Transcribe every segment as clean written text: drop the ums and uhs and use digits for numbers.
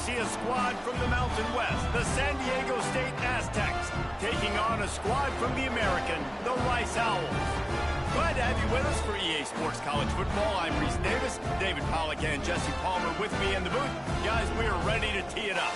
see a squad from the Mountain West, the San Diego State Aztecs, taking on a squad from the American, the Rice Owls. Glad to have you with us for EA Sports College Football. I'm Reese Davis, David Pollack and Jesse Palmer with me in the booth. Guys, we are ready to tee it up.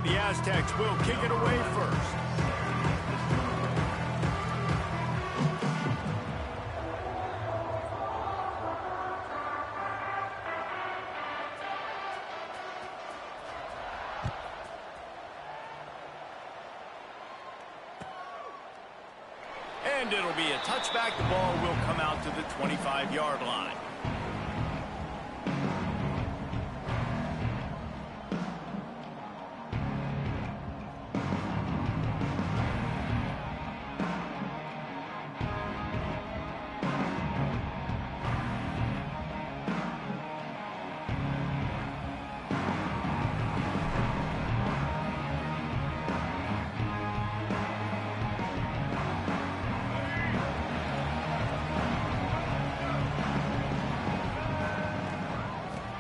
The Aztecs will kick it away first. And it'll be a touchback. The ball will come out to the 25-yard line.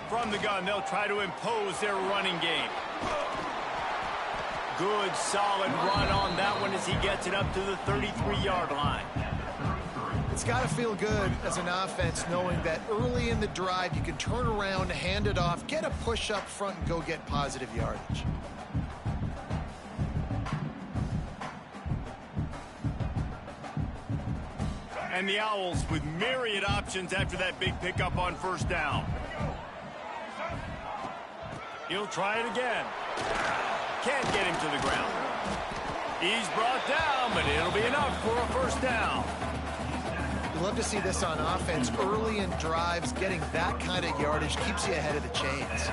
From the gun, they'll try to impose their running game. Good, solid run on that one as he gets it up to the 33-yard line. It's got to feel good as an offense knowing that early in the drive you can turn around, hand it off, get a push up front, and go get positive yardage. And the Owls with myriad options after that big pickup on first down. He'll try it again. Can't get him to the ground. He's brought down, but it'll be enough for a first down. You love to see this on offense. Early in drives, getting that kind of yardage keeps you ahead of the chains.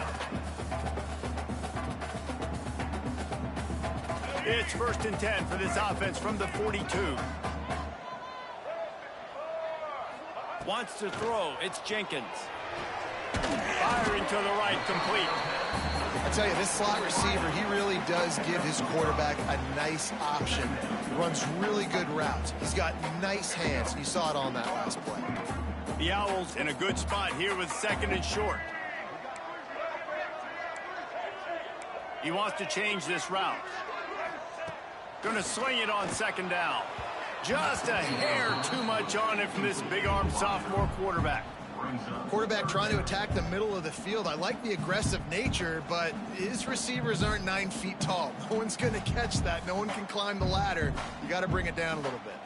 It's 1st and 10 for this offense from the 42. Wants to throw. It's Jenkins. Firing to the right, complete. I tell you, this slot receiver, he really does give his quarterback a nice option. He runs really good routes. He's got nice hands. You saw it on that last play. The Owls in a good spot here with 2nd and short. He wants to change this route. Going to sling it on 2nd down. Just a hair too much on it from this big-armed sophomore quarterback. Quarterback trying to attack the middle of the field. I like the aggressive nature, but his receivers aren't 9 feet tall. No one's going to catch that. No one can climb the ladder. You got to bring it down a little bit.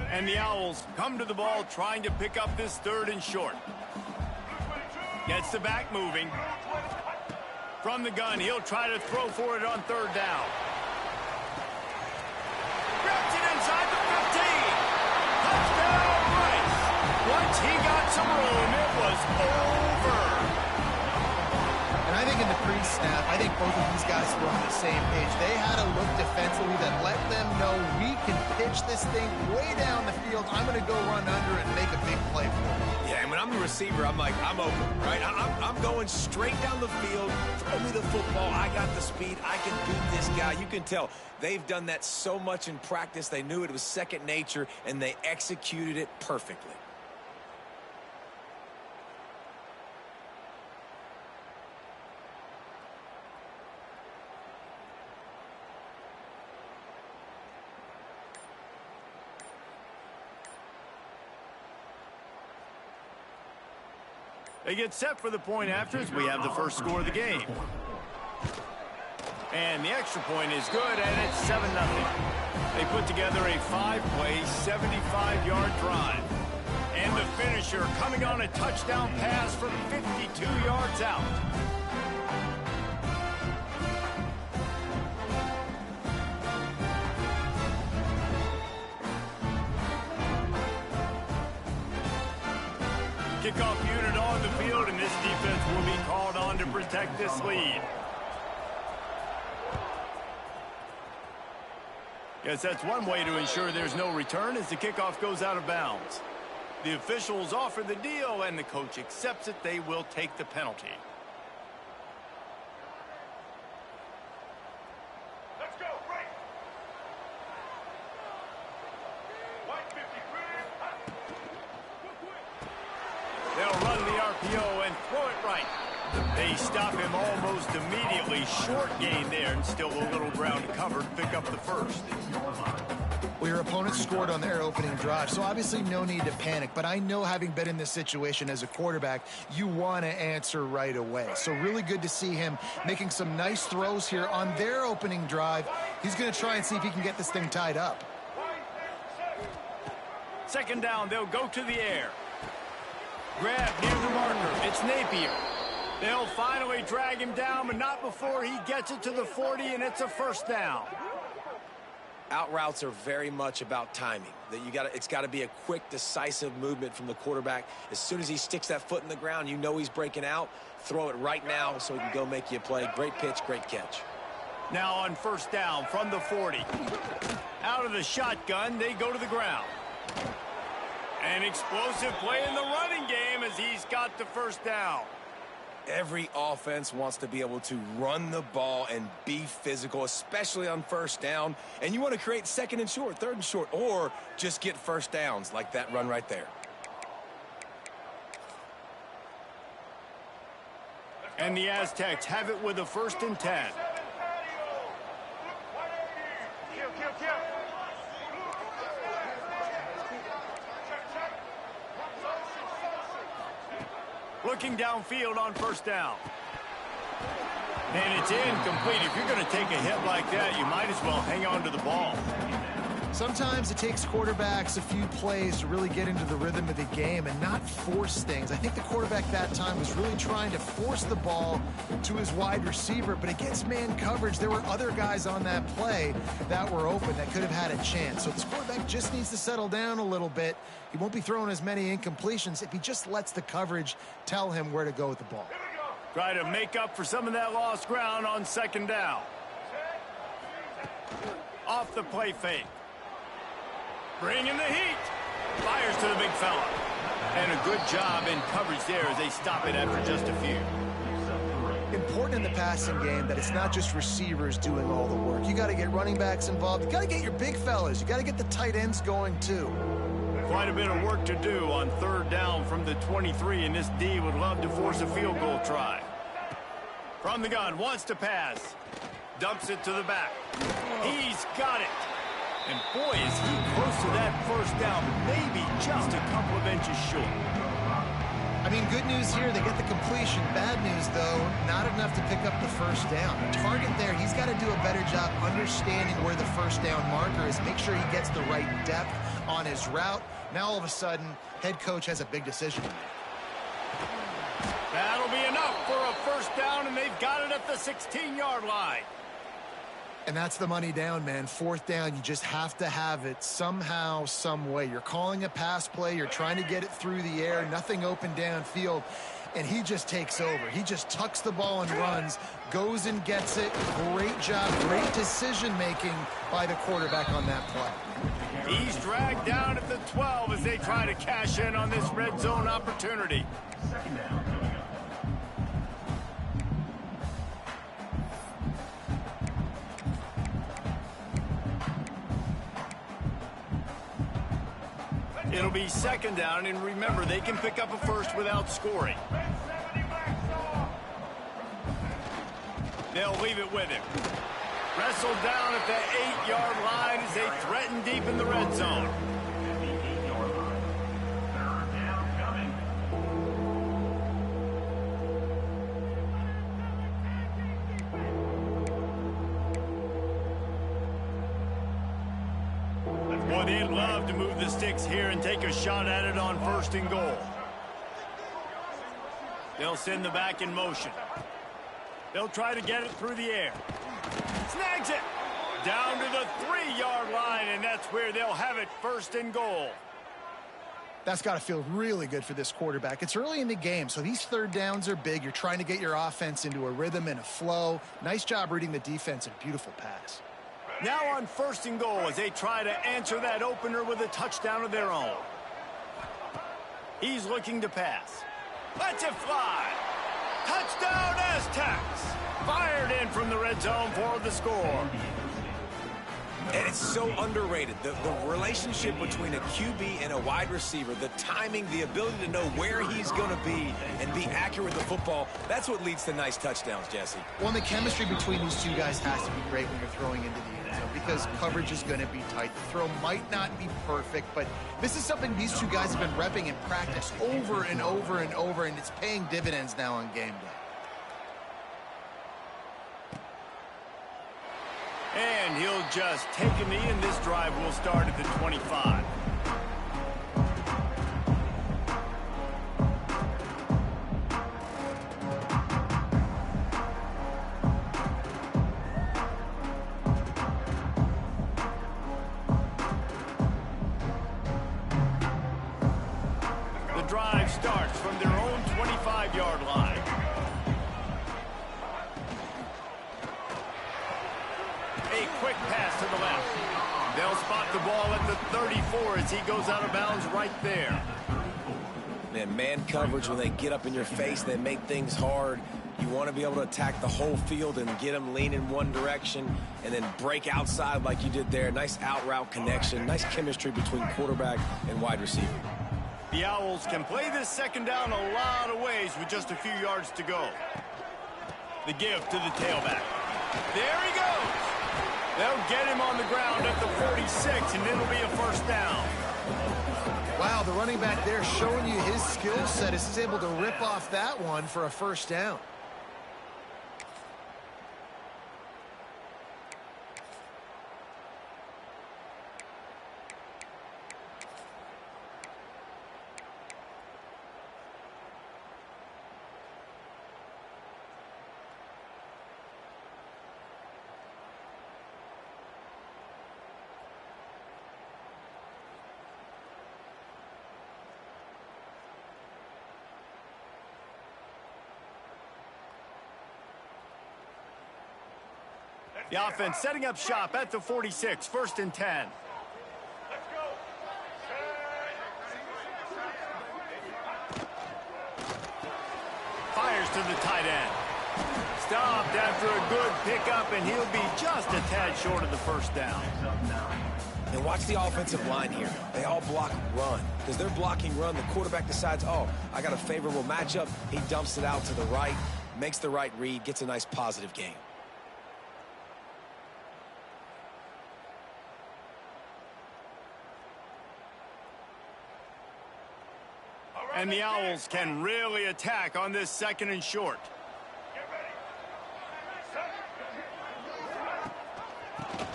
And the Owls come to the ball trying to pick up this 3rd and short. Gets the back moving. From the gun, he'll try to throw for it on 3rd down. Grabs it inside the 15. Touchdown, Rice. Once he got some room, it was over. And I think in the pre-snap, I think both of these guys were on the same page. They had a look defensively that let them know we can pitch this thing way down the field. I'm going to go run under and make a big play for it. Yeah, and when I'm the receiver, I'm like, I'm open, right? I'm going straight down the field. Throw me the football. I got the speed. I can beat this guy. You can tell they've done that so much in practice. They knew it was second nature, and they executed it perfectly. They get set for the point after as we have the first score of the game. And the extra point is good, and it's 7-0. They put together a 5-play, 75-yard drive. And the finisher coming on a touchdown pass from 52 yards out. Kickoff unit on the field, and this defense will be called on to protect this lead. Yes, that's one way to ensure there's no return as the kickoff goes out of bounds. The officials offer the deal, and the coach accepts it. They will take the penalty. Let's go, right. White 53. They'll run the RPO and throw it right. They stop him almost immediately. Short gain there, and still a little ground to cover to pick up the first. Well, your opponent scored on their opening drive, so obviously no need to panic. But I know, having been in this situation as a quarterback, you want to answer right away. So really good to see him making some nice throws here on their opening drive. He's going to try and see if he can get this thing tied up. Second down, they'll go to the air. Grab near the marker. It's Napier. They'll finally drag him down, but not before he gets it to the 40, and it's a first down. Out routes are very much about timing. It's got to be a quick, decisive movement from the quarterback. As soon as he sticks that foot in the ground, you know he's breaking out. Throw it right now so he can go make you a play. Great pitch, great catch. Now on first down from the 40. Out of the shotgun, they go to the ground. An explosive play in the running game as he's got the first down. Every offense wants to be able to run the ball and be physical, especially on first down. And you want to create second and short, third and short, or just get first downs like that run right there. And the Aztecs have it with a 1st and 10. Looking downfield on first down. And it's incomplete. If you're going to take a hit like that, you might as well hang on to the ball. Sometimes it takes quarterbacks a few plays to really get into the rhythm of the game and not force things. I think the quarterback that time was really trying to force the ball to his wide receiver, but against man coverage, there were other guys on that play that were open that could have had a chance. So this quarterback just needs to settle down a little bit. He won't be throwing as many incompletions if he just lets the coverage tell him where to go with the ball. Try to make up for some of that lost ground on second down. Off the play fake. Bringing the heat. Fires to the big fella. And a good job in coverage there as they stop it after just a few. Important in the passing game that it's not just receivers doing all the work. You got to get running backs involved. You got to get your big fellas. You got to get the tight ends going too. Quite a bit of work to do on third down from the 23, and this D would love to force a field goal try. From the gun, wants to pass. Dumps it to the back. He's got it. And boy, is he close to that first down, maybe just a couple of inches short. I mean, good news here, they get the completion. Bad news, though, not enough to pick up the first down. The target there, he's got to do a better job understanding where the first down marker is, make sure he gets the right depth on his route. Now, all of a sudden, head coach has a big decision to make. That'll be enough for a first down, and they've got it at the 16-yard line. And that's the money down, man. Fourth down, you just have to have it somehow, some way. You're calling a pass play. You're trying to get it through the air. Nothing open downfield. And he just takes over. He just tucks the ball and runs, goes and gets it. Great job, great decision-making by the quarterback on that play. He's dragged down at the 12 as they try to cash in on this red zone opportunity. Second down. It'll be second down, and remember, they can pick up a first without scoring. They'll leave it with him. Wrestled down at the 8-yard line as they threaten deep in the red zone. Boy, they'd love to move the sticks here and take a shot at it on first and goal. They'll send the back in motion. They'll try to get it through the air. Snags it. Down to the 3-yard line, and that's where they'll have it, first and goal. That's got to feel really good for this quarterback. It's early in the game, so these third downs are big. You're trying to get your offense into a rhythm and a flow. Nice job reading the defense and beautiful pass. Now on 1st and goal as they try to answer that opener with a touchdown of their own. He's looking to pass. Lets it fly. Touchdown Aztecs. Fired in from the red zone for the score. And it's so underrated. The relationship between a QB and a wide receiver, the timing, the ability to know where he's going to be and be accurate with the football, that's what leads to nice touchdowns, Jesse. Well, and the chemistry between these two guys has to be great when you're throwing into the end zone because coverage is going to be tight. The throw might not be perfect, but this is something these two guys have been repping in practice over and over and over, and it's paying dividends now on game day. And he'll just take a knee, and this drive will start at the 25. The drive starts from their own 25-yard line. A quick pass to the left. They'll spot the ball at the 34 as he goes out of bounds right there. Man coverage, when they get up in your face, they make things hard. You want to be able to attack the whole field and get them leaning one direction and then break outside like you did there. Nice out route connection, nice chemistry between quarterback and wide receiver. The Owls can play this 2nd down a lot of ways with just a few yards to go. The give to the tailback. There he goes. They'll get him on the ground at the 46, and it'll be a 1st down. Wow, the running back there showing you his skill set as he's able to rip off that one for a 1st down. The offense setting up shop at the 46, 1st and 10. Let's go. Fires to the tight end. Stopped after a good pickup, and he'll be just a tad short of the 1st down. And watch the offensive line here. They all block run. Because they're blocking run, the quarterback decides, oh, I got a favorable matchup. He dumps it out to the right, makes the right read, gets a nice positive gain. And the Owls can really attack on this 2nd and short. Get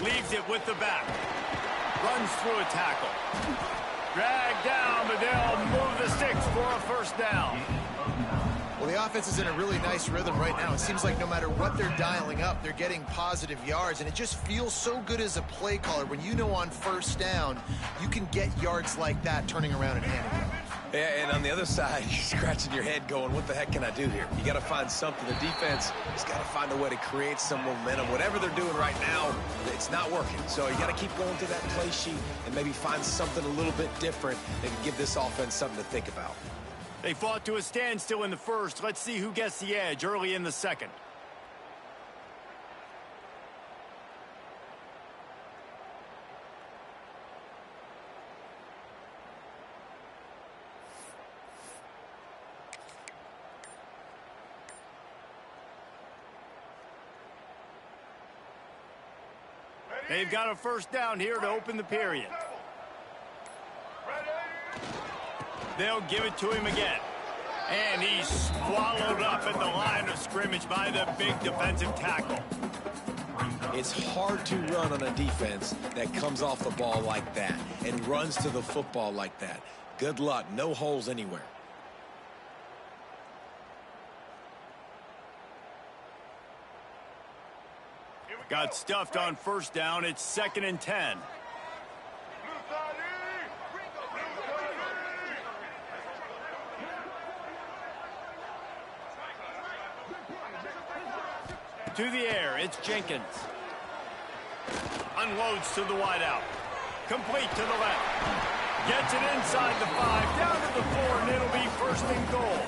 ready. Leaves it with the back. Runs through a tackle. Dragged down, but they'll move the sticks for a 1st down. Well, the offense is in a really nice rhythm right now. It seems like no matter what they're dialing up, they're getting positive yards, and it just feels so good as a play caller when you know on 1st down you can get yards like that turning around and handing it off. Yeah, and on the other side, you're scratching your head going, what the heck can I do here? You got to find something. The defense has got to find a way to create some momentum. Whatever they're doing right now, it's not working. So you got to keep going to that play sheet and maybe find something a little bit different that can give this offense something to think about. They fought to a standstill in the 1st. Let's see who gets the edge early in the 2nd. They've got a 1st down here to open the period. They'll give it to him again. And he's swallowed up at the line of scrimmage by the big defensive tackle. It's hard to run on a defense that comes off the ball like that and runs to the football like that. Good luck. No holes anywhere. Got stuffed on 1st down. It's 2nd and 10. To the air, it's Jenkins. Unloads to the wideout. Complete to the left. Gets it inside the 5, down to the 4, and it'll be first and goal.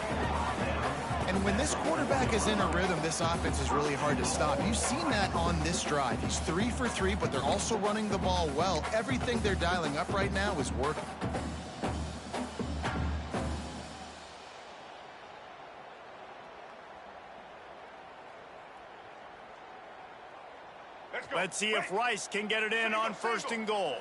And when this quarterback is in a rhythm, this offense is really hard to stop. You've seen that on this drive. He's 3 for 3, but they're also running the ball well. Everything they're dialing up right now is working. Let's see if Rice can get it in on first and goal.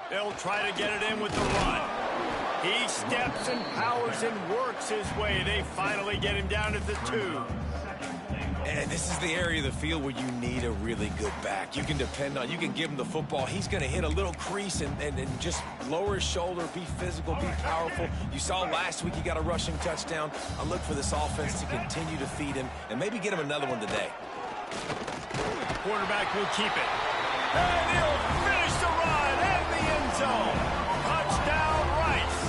They'll try to get it in with the run. He steps and powers and works his way. They finally get him down at the 2. And this is the area of the field where you need a really good back. You can depend on, you can give him the football. He's going to hit a little crease and just lower his shoulder, be physical, be powerful. You saw last week he got a rushing touchdown. I look for this offense to continue to feed him and maybe get him another one today. Quarterback will keep it. And he'll finish the run and the end zone. Touchdown, Rice.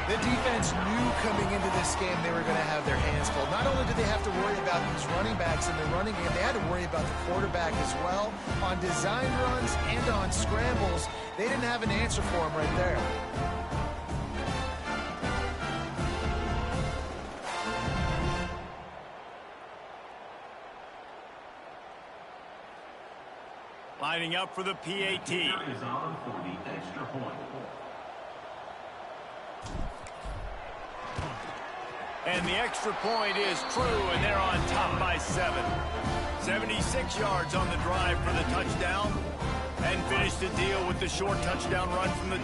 The defense knew coming into this game they were going to have their hands full. Not only did they have to worry about these running backs in the running game, they had to worry about the quarterback as well. On design runs and on scrambles, they didn't have an answer for him right there. Lining up for the PAT. Is on for the extra point. And the extra point is true, and they're on top by 7. 76 yards on the drive for the touchdown, and finish the deal with the short touchdown run from the 2.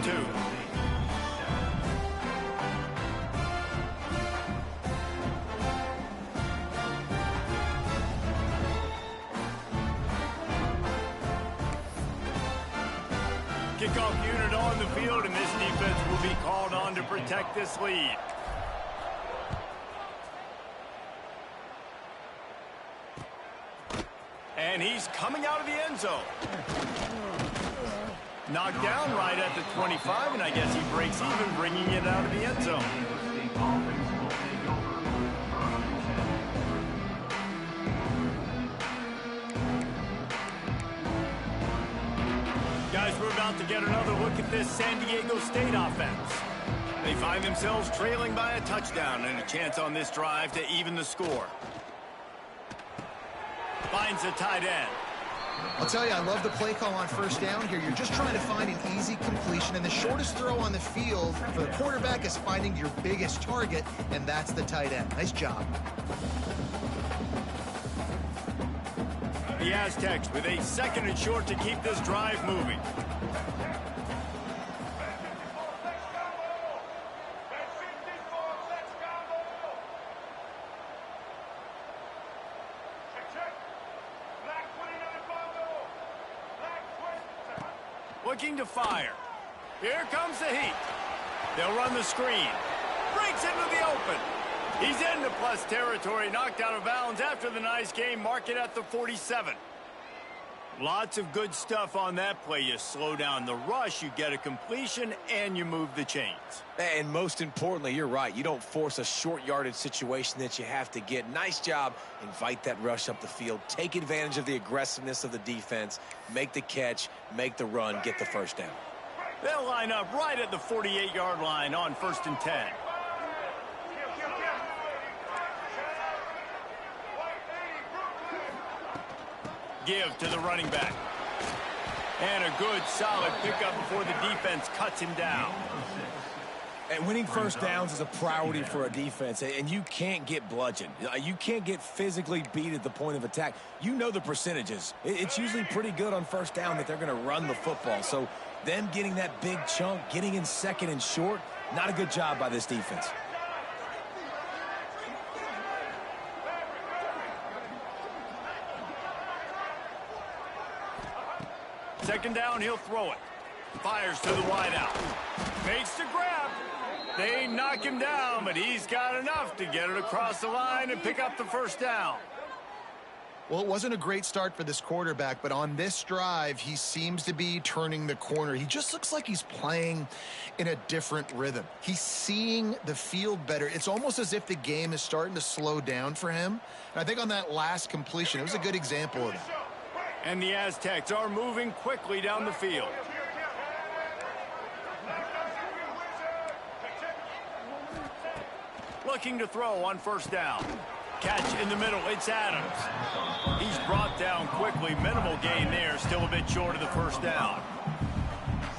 Kickoff unit on the field, and this defense will be called on to protect this lead. And he's coming out of the end zone. Knocked down right at the 25, and I guess he breaks even, bringing it out of the end zone. Guys, we're about to get another look at this San Diego State offense. They find themselves trailing by a touchdown and a chance on this drive to even the score. Finds a tight end. I'll tell you, I love the play call on first down here. You're just trying to find an easy completion, and the shortest throw on the field for the quarterback is finding your biggest target, and that's the tight end. Nice job. The Aztecs with a 2nd and short to keep this drive moving. Looking to fire. Here comes the heat. They'll run the screen. Breaks into the open. He's into plus territory, knocked out of bounds after the nice game. Mark it at the 47. Lots of good stuff on that play. You slow down the rush, you get a completion, and you move the chains. And most importantly, you're right. You don't force a short yardage situation that you have to get. Nice job. Invite that rush up the field. Take advantage of the aggressiveness of the defense. Make the catch, make the run, get the first down. They'll line up right at the 48-yard line on 1st and 10. Give to the running back. And a good, solid pickup before the defense cuts him down. And winning first downs is a priority for a defense, and you can't get bludgeoned. You can't get physically beat at the point of attack. You know the percentages. It's usually pretty good on first down that they're going to run the football. So them getting that big chunk, getting in 2nd and short, not a good job by this defense. Second down, he'll throw it. Fires to the wideout. Makes the grab. They knock him down, but he's got enough to get it across the line and pick up the first down. Well, it wasn't a great start for this quarterback, but on this drive, he seems to be turning the corner. He just looks like he's playing in a different rhythm. He's seeing the field better. It's almost as if the game is starting to slow down for him. And I think on that last completion, it was a good example of that. And the Aztecs are moving quickly down the field. Looking to throw on first down. Catch in the middle, it's Adams. He's brought down quickly. Minimal gain there, still a bit short of the first down.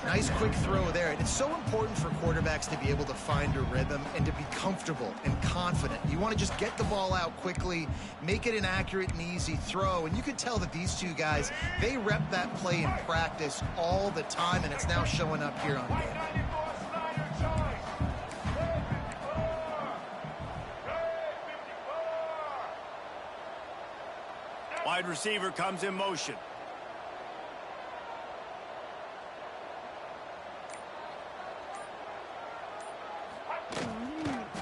Nice quick throw there. And it's so important for quarterbacks to be able to find a rhythm and to be comfortable and confident. You want to just get the ball out quickly, make it an accurate and easy throw. And you can tell that these two guys, they rep that play in practice all the time, and it's now showing up here on game. Wide receiver comes in motion.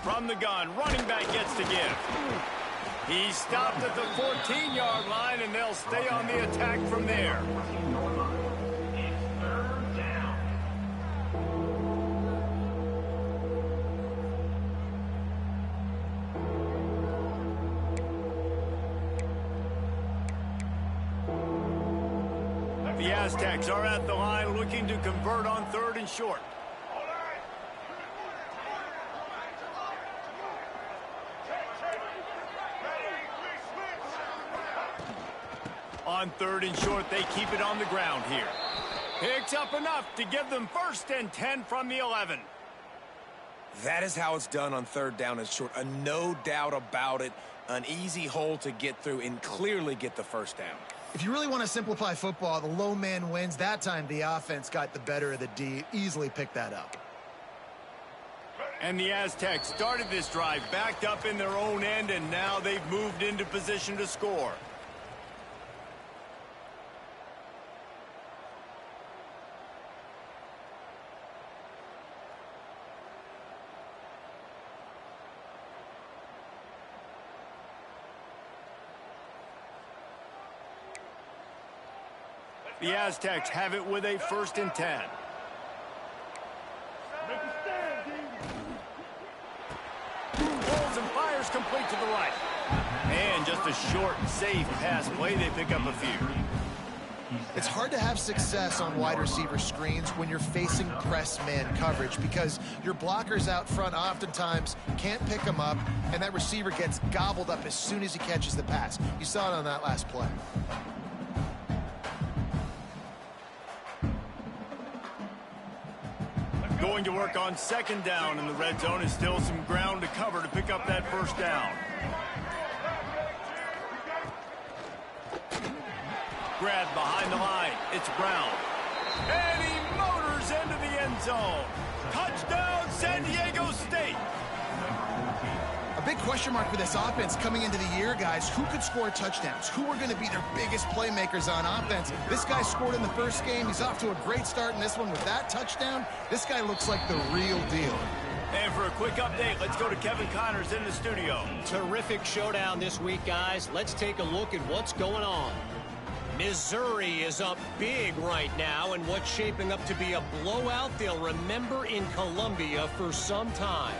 From the gun, running back gets to give. He's stopped at the 14-yard line, and they'll stay on the attack from there. The Aztecs are at the line looking to convert on 3rd and short. On 3rd and short, they keep it on the ground here. Picks up enough to give them 1st and 10 from the 11. That is how it's done on 3rd down and short. No doubt about it. An easy hole to get through and clearly get the 1st down. If you really want to simplify football, the low man wins. That time, the offense got the better of the D. Easily picked that up. And the Aztecs started this drive backed up in their own end, and now they've moved into position to score. The Aztecs have it with a 1st and 10. Pulls and fires complete to the right. And just a short, safe pass play. They pick up a few. It's hard to have success on wide receiver screens when you're facing press man coverage because your blockers out front oftentimes can't pick them up, and that receiver gets gobbled up as soon as he catches the pass. You saw it on that last play. Going to work on 2nd down in the red zone. Is still some ground to cover to pick up that 1st down. Grabbed behind the line. It's Brown. And he motors into the end zone. Touchdown, San Diego State. A big question mark for this offense coming into the year, guys. Who could score touchdowns? Who are going to be their biggest playmakers on offense? This guy scored in the first game. He's off to a great start in this one with that touchdown. This guy looks like the real deal. And for a quick update, let's go to Kevin Connors in the studio. Terrific showdown this week, guys. Let's take a look at what's going on. Missouri is up big right now in what's shaping up to be a blowout they'll remember in Columbia for some time.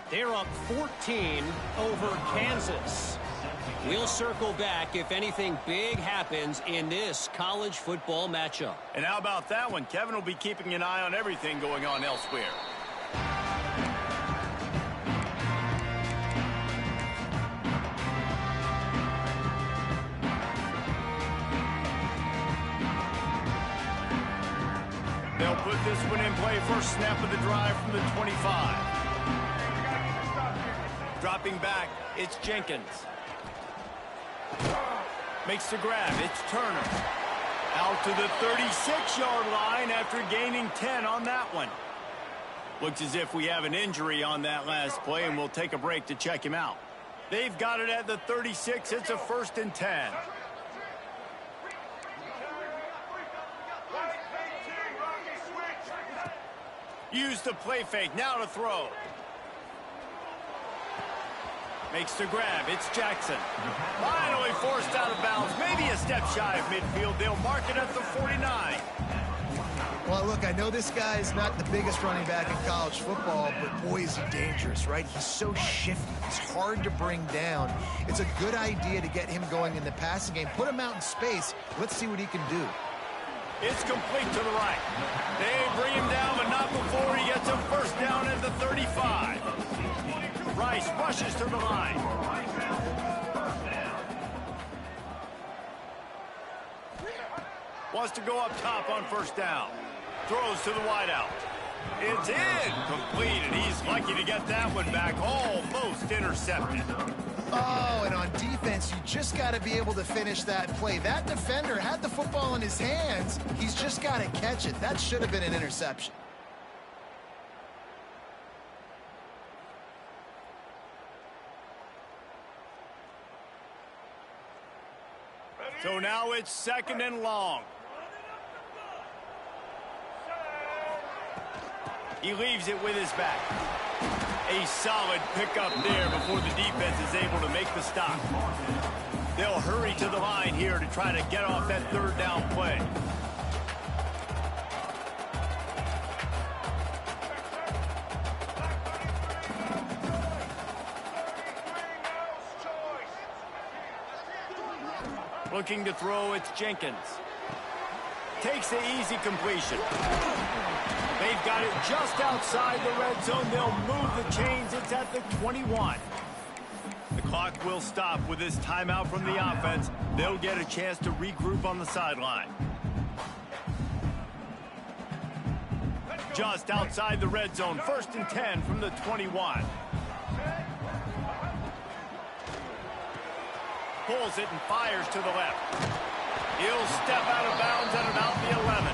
They're up 14 over Kansas. We'll circle back if anything big happens in this college football matchup. And how about that one? Kevin will be keeping an eye on everything going on elsewhere. They'll put this one in play. First snap of the drive from the 25. Dropping back, it's Jenkins. Makes the grab, it's Turner. Out to the 36-yard line after gaining 10 on that one. Looks as if we have an injury on that last play, and we'll take a break to check him out. They've got it at the 36. It's a 1st and 10. Use the play fake, now to throw. Makes the grab. It's Jackson. Finally forced out of bounds. Maybe a step shy of midfield. They'll mark it at the 49. Well, look, I know this guy is not the biggest running back in college football, but boy, is he dangerous, right? He's so shifty. He's hard to bring down. It's a good idea to get him going in the passing game. Put him out in space. Let's see what he can do. It's complete to the right. They bring him down, but not before he gets a first down at the 35. Rice rushes to the line. Wants to go up top on first down. Throws to the wideout. It's incomplete, and he's lucky to get that one back. Almost intercepted. Oh, and on defense, you just got to be able to finish that play. That defender had the football in his hands. He's just got to catch it. That should have been an interception. So now it's second and long. He leaves it with his back. A solid pickup there before the defense is able to make the stop. They'll hurry to the line here to try to get off that third down play. Looking to throw, it's Jenkins. Takes the easy completion. They've got it just outside the red zone. They'll move the chains. It's at the 21. The clock will stop with this timeout from the offense. They'll get a chance to regroup on the sideline. Just outside the red zone. First and 10 from the 21. Pulls it and fires to the left. He'll step out of bounds at about the 11.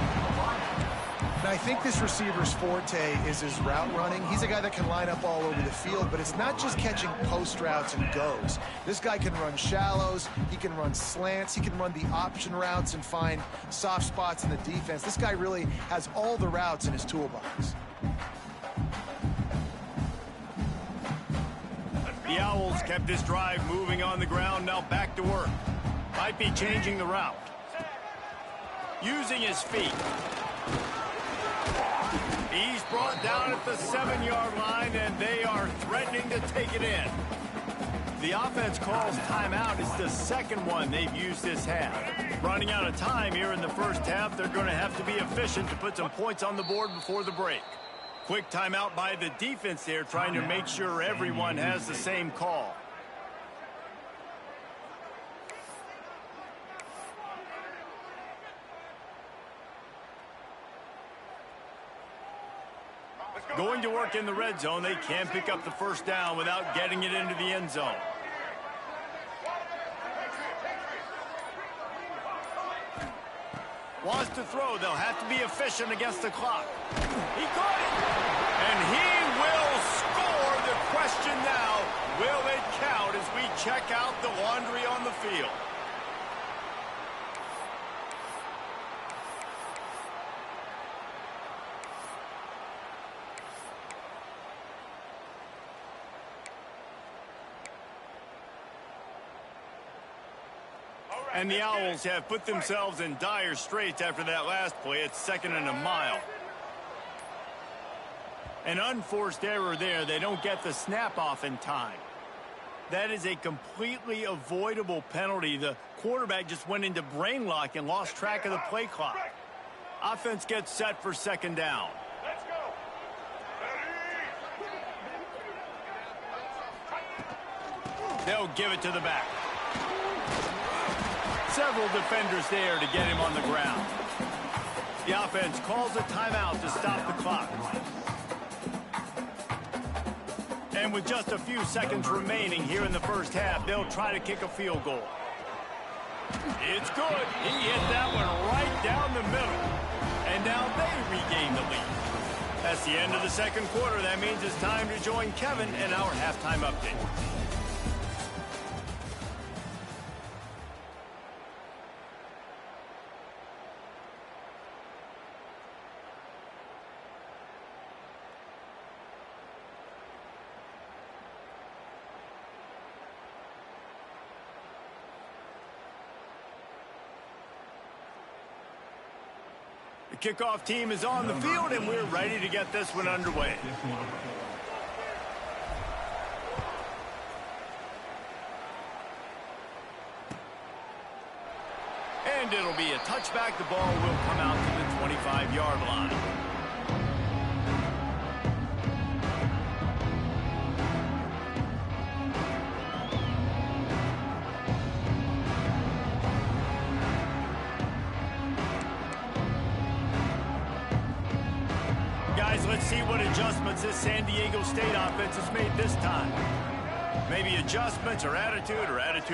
And I think this receiver's forte is his route running. He's a guy that can line up all over the field, but it's not just catching post routes and goes. This guy can run shallows, he can run slants, he can run the option routes and find soft spots in the defense. This guy really has all the routes in his toolbox. The Owls kept this drive moving on the ground, now back to work. Might be changing the route. Using his feet. He's brought down at the 7-yard line, and they are threatening to take it in. The offense calls timeout. It's the second one they've used this half. Running out of time here in the first half, they're going to have to be efficient to put some points on the board before the break. Quick timeout by the defense there, trying to make sure everyone has the same call. Going to work in the red zone, they can pick up the first down without getting it into the end zone. Wants to throw. They'll have to be efficient against the clock. He caught it. And he will score. The question now, will it count as we check out the laundry on the field? And the Owls have put themselves in dire straits after that last play. It's second and a mile. An unforced error there. They don't get the snap off in time. That is a completely avoidable penalty. The quarterback just went into brain lock and lost track of the play clock. Offense gets set for second down. Let's go. They'll give it to the back. Several defenders there to get him on the ground. The offense calls a timeout to stop the clock. And with just a few seconds remaining here in the first half, they'll try to kick a field goal. It's good. He hit that one right down the middle. And now they regain the lead. That's the end of the second quarter. That means it's time to join Kevin in our halftime update. The kickoff team is on the field, and we're ready to get this one underway. And it'll be a touchback. The ball will come out to the 25-yard line. Guys, let's see what adjustments this San Diego State offense has made this time. Maybe adjustments or attitude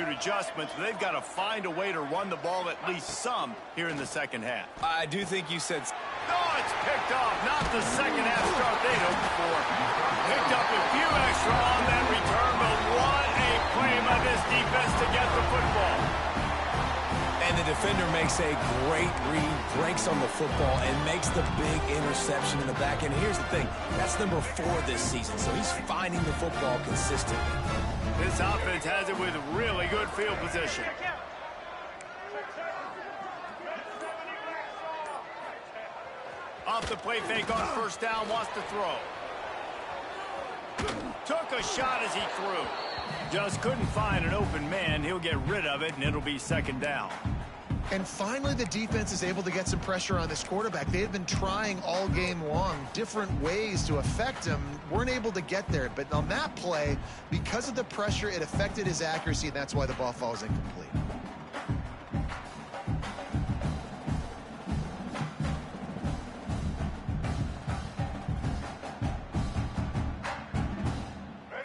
adjustments, but they've got to find a way to run the ball at least some here in the second half. I do think you said... Oh, it's picked off. Not the second half start they'd hoped for. Picked up a few extra on that return, but what a play by this defense to get the football. And the defender makes a great read, breaks on the football, and makes the big interception in the back end. Here's the thing, that's number 4 this season, so he's finding the football consistently. This offense has it with really good field position. Off the play fake on first down, wants to throw. Took a shot as he threw. Just couldn't find an open man. He'll get rid of it, and it'll be second down. And finally, the defense is able to get some pressure on this quarterback. They had been trying all game long different ways to affect him. Weren't able to get there. But on that play, because of the pressure, it affected his accuracy, and that's why the ball falls incomplete.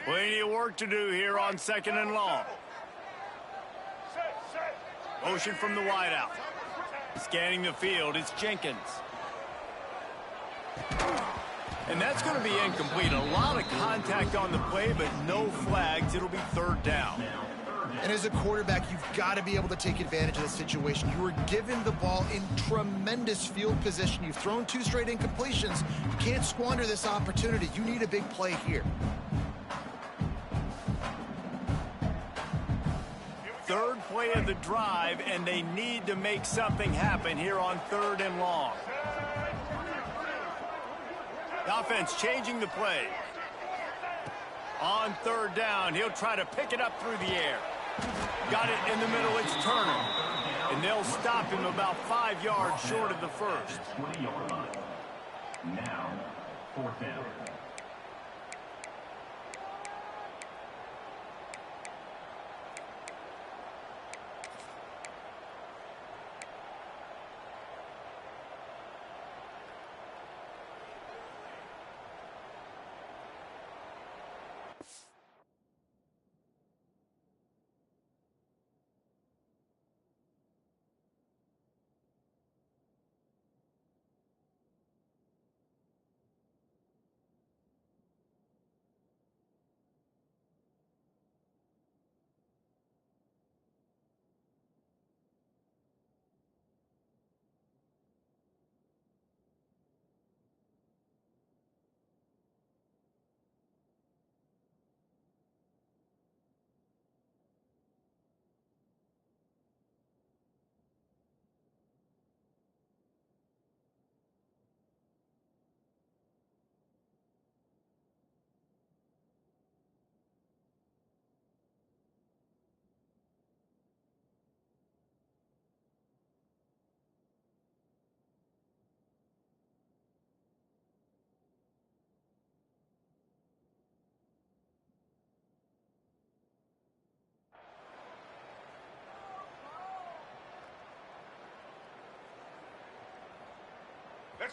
Plenty of work to do here on second and long. Motion from the wideout. Scanning the field, it's Jenkins. And that's going to be incomplete. A lot of contact on the play, but no flags. It'll be third down. And as a quarterback, you've got to be able to take advantage of this situation. You were given the ball in tremendous field position. You've thrown 2 straight incompletions. You can't squander this opportunity. You need a big play here. Third play of the drive, and they need to make something happen here on third and long. The offense changing the play. On third down, he'll try to pick it up through the air. Got it in the middle, it's Turner. And they'll stop him about 5 yards short of the first. 20-yard line. Now, fourth down.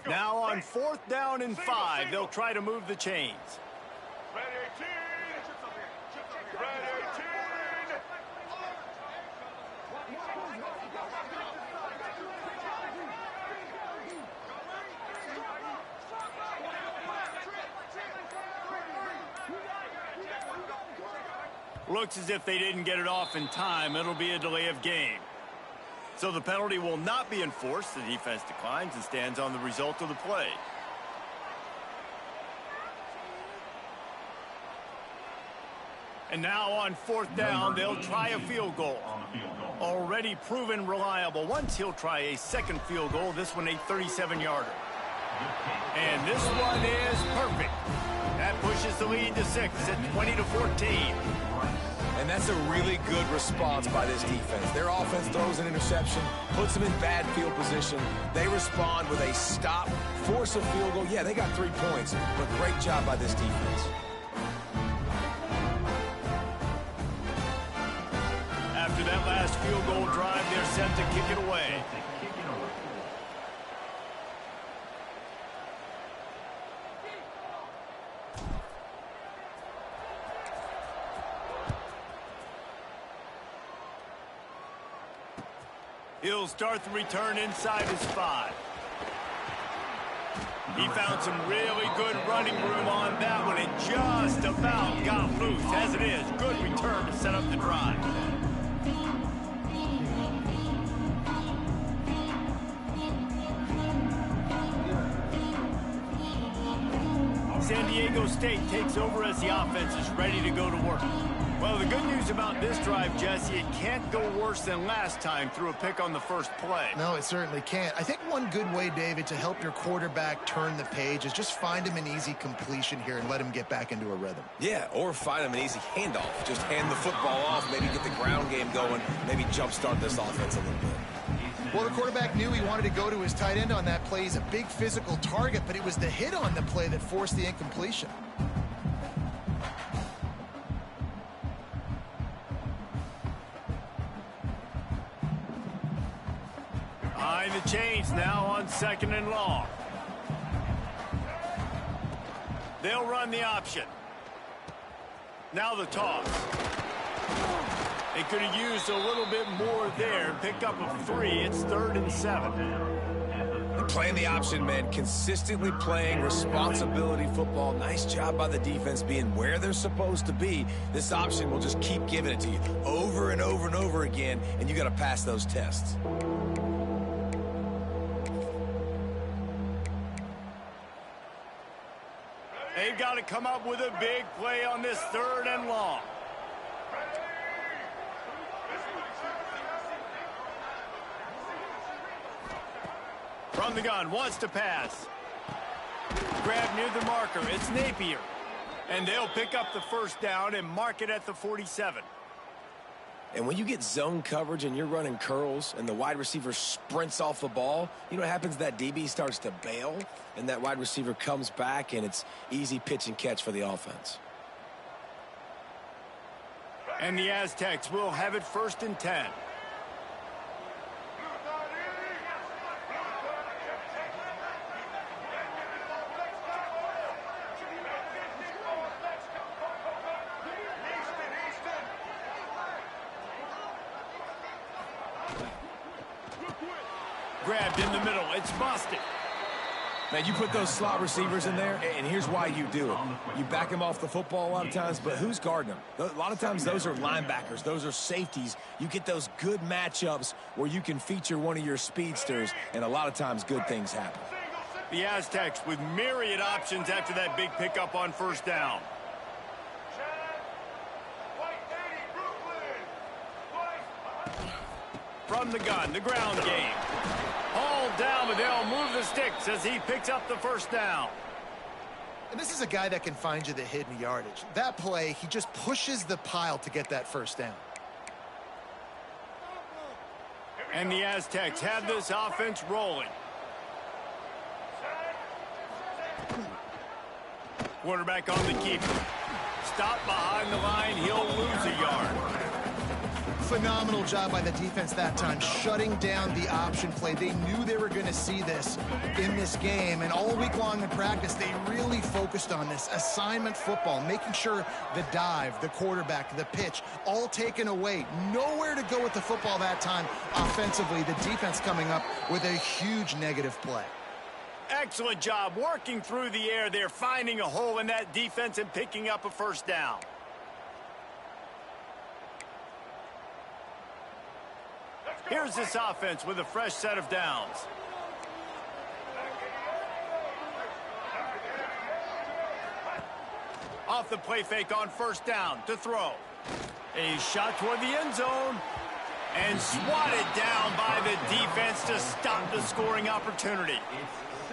Now on fourth down and 5, they'll try to move the chains. Red 18. Red 18. Looks as if they didn't get it off in time. It'll be a delay of game. So the penalty will not be enforced. The defense declines and stands on the result of the play. And now on 4th down, they'll try a field goal. Already proven reliable. Once he'll try a second field goal, this one a 37-yarder. And this one is perfect. That pushes the lead to 6 at 20-14. And that's a really good response by this defense. Their offense throws an interception, puts them in bad field position. They respond with a stop, force a field goal. Yeah, they got 3 points, but great job by this defense. After that last field goal drive, they're set to kick it away. He'll start the return inside his 5. He found some really good running room on that one and just about got loose. As it is, good return to set up the drive. San Diego State takes over as the offense is ready to go to work. Well, the good news about this drive, Jesse, it can't go worse than last time through a pick on the first play. No, it certainly can't. I think one good way, David, to help your quarterback turn the page is just find him an easy completion here and let him get back into a rhythm. Yeah, or find him an easy handoff. Just hand the football off, maybe get the ground game going, maybe jumpstart this offense a little bit. Well, the quarterback knew he wanted to go to his tight end on that play. He's a big physical target, but it was the hit on the play that forced the incompletion. Behind the chains now on 2nd and long. They'll run the option. Now the toss. They could have used a little bit more there. Pick up a 3. It's 3rd and 7. They're playing the option, man. Consistently playing responsibility football. Nice job by the defense being where they're supposed to be. This option will just keep giving it to you over and over and over again, and you got to pass those tests. They've got to come up with a big play on this 3rd and long. From the gun, wants to pass. Grab near the marker, it's Napier. And they'll pick up the 1st down and mark it at the 47. And when you get zone coverage and you're running curls and the wide receiver sprints off the ball, you know what happens? That DB starts to bail, and that wide receiver comes back, and it's easy pitch and catch for the offense. And the Aztecs will have it 1st and 10. Grabbed in the middle. It's busted. Now, you put those slot receivers in there, and here's why you do it. You back them off the football a lot of times, but who's guarding them? A lot of times those are linebackers. Those are safeties. You get those good matchups where you can feature one of your speedsters, and a lot of times good things happen. The Aztecs with myriad options after that big pickup on 1st down. From the gun, the ground game. Hauled down, but they'll move the sticks as he picks up the 1st down. And this is a guy that can find you the hidden yardage. That play, he just pushes the pile to get that 1st down. And the Aztecs have this offense rolling. Quarterback on the keeper. Stop behind the line, he'll lose a yard. Phenomenal job by the defense that time, shutting down the option play. They knew they were going to see this in this game, and all week long in practice, they really focused on this assignment football, making sure the dive, the quarterback, the pitch, all taken away. Nowhere to go with the football that time offensively. The defense coming up with a huge negative play. Excellent job working through the air there, finding a hole in that defense and picking up a 1st down. Here's this offense with a fresh set of downs. Off the play fake on first down to throw. A shot toward the end zone. And swatted down by the defense to stop the scoring opportunity.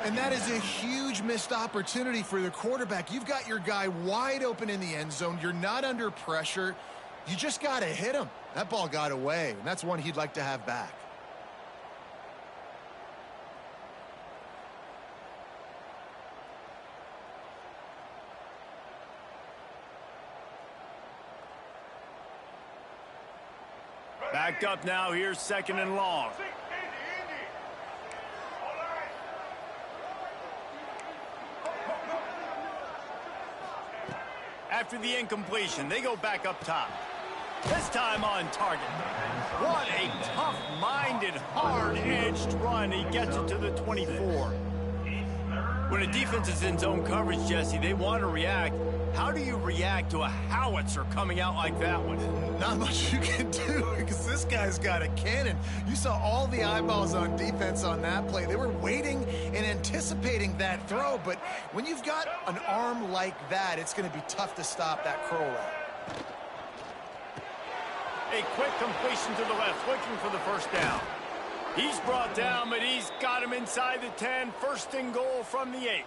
And that is a huge missed opportunity for the quarterback. You've got your guy wide open in the end zone. You're not under pressure. You just got to hit him. That ball got away, and that's one he'd like to have back. Backed up now. Here's second and long. After the incompletion, they go back up top. This time on target. What a tough-minded, hard-edged run. He gets it to the 24. When a defense is in zone coverage, Jesse, they want to react. How do you react to a howitzer coming out like that one? Not much you can do because this guy's got a cannon. You saw all the eyeballs on defense on that play. They were waiting and anticipating that throw, but when you've got an arm like that, it's going to be tough to stop that curl route. A quick completion to the left, looking for the first down. He's brought down, but he's got him inside the 10. First and goal from the 8.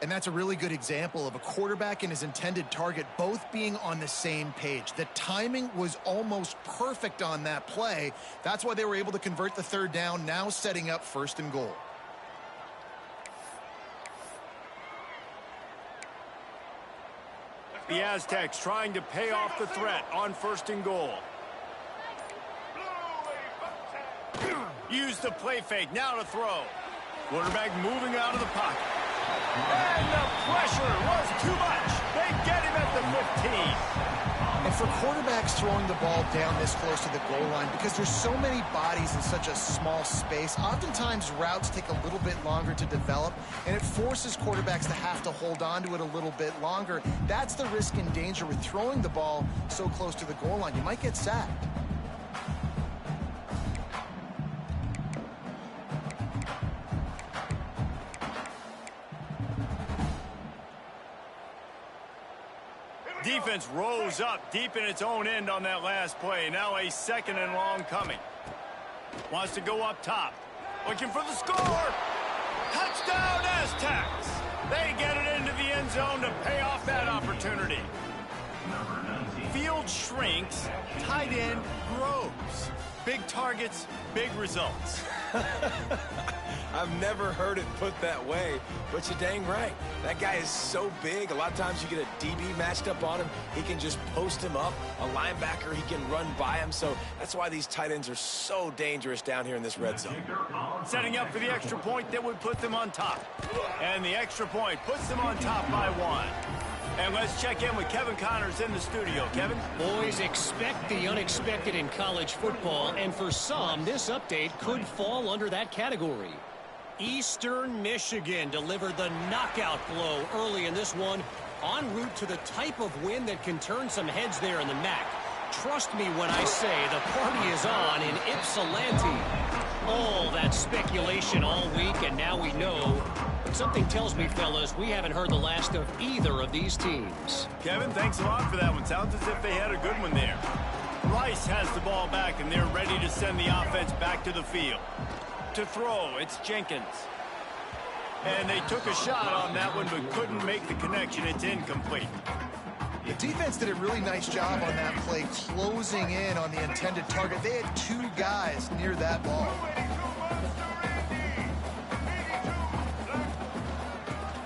And that's a really good example of a quarterback and his intended target both being on the same page. The timing was almost perfect on that play. That's why they were able to convert the third down, now setting up first and goal. The Aztecs trying to pay off the threat on first and goal. Use the play fake, now to throw. Quarterback moving out of the pocket. And the pressure was too much. They get him at the 15. And for quarterbacks throwing the ball down this close to the goal line, because there's so many bodies in such a small space, oftentimes routes take a little bit longer to develop, and it forces quarterbacks to have to hold on to it a little bit longer. That's the risk and danger with throwing the ball so close to the goal line. You might get sacked. Defense rose up deep in its own end on that last play. Now a second and long coming. Wants to go up top. Looking for the score. Touchdown Aztecs. They get it into the end zone to pay off that opportunity. Field shrinks, tight end grows. Big targets, big results. I've never heard it put that way, but you're dang right. That guy is so big. A lot of times you get a DB matched up on him. He can just post him up. A linebacker, he can run by him. So that's why these tight ends are so dangerous down here in this red zone. Setting up for the extra point that would put them on top. And the extra point puts them on top by 1. And let's check in with Kevin Connors in the studio. Kevin? Boys, expect the unexpected in college football, and for some, this update could fall under that category. Eastern Michigan delivered the knockout blow early in this one, en route to the type of win that can turn some heads there in the MAC. Trust me when I say the party is on in Ypsilanti. All that speculation all week, and now we know. But something tells me, fellas, we haven't heard the last of either of these teams. Kevin, thanks a lot for that one. Sounds as if they had a good one there. Rice has the ball back, and they're ready to send the offense back to the field. To throw, it's Jenkins. And they took a shot on that one, but couldn't make the connection. It's incomplete. The defense did a really nice job on that play, closing in on the intended target. They had 2 guys near that ball.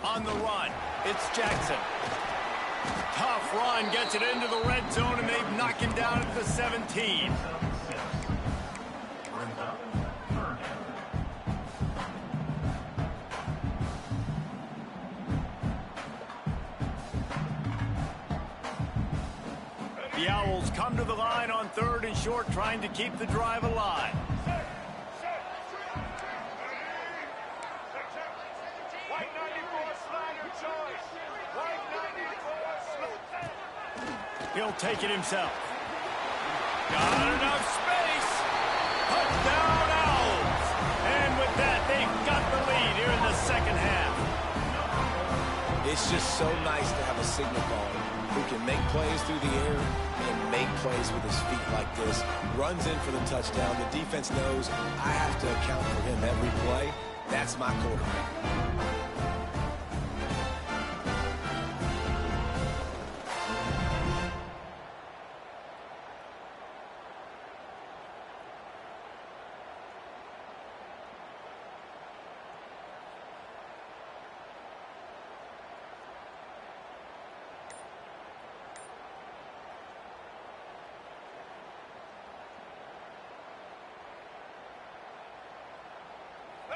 On the run, it's Jackson. Tough run, gets it into the red zone, and they've knocked him down at the 17. The Owls come to the line on 3rd and short, trying to keep the drive alive. He'll take it himself. Got enough space. Touchdown Owls. And with that, they've got the lead here in the second half. It's just so nice to have a signal caller who can make plays through the air and make plays with his feet like this. Runs in for the touchdown. The defense knows I have to account for him every play. That's my quarterback.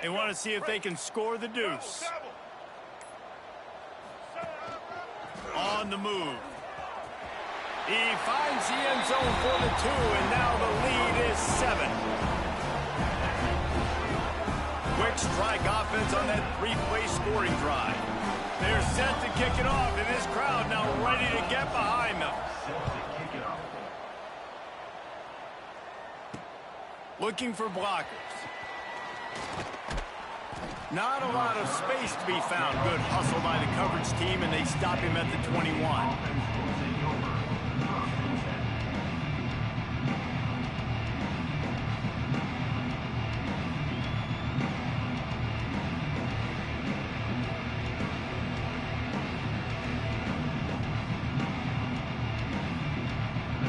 They want to see if they can score the deuce. On the move. He finds the end zone for the 2, and now the lead is 7. Quick strike offense on that 3-play scoring drive. They're set to kick it off, and this crowd now ready to get behind them. Looking for blockers. Not a lot of space to be found. Good hustle by the coverage team, and they stop him at the 21.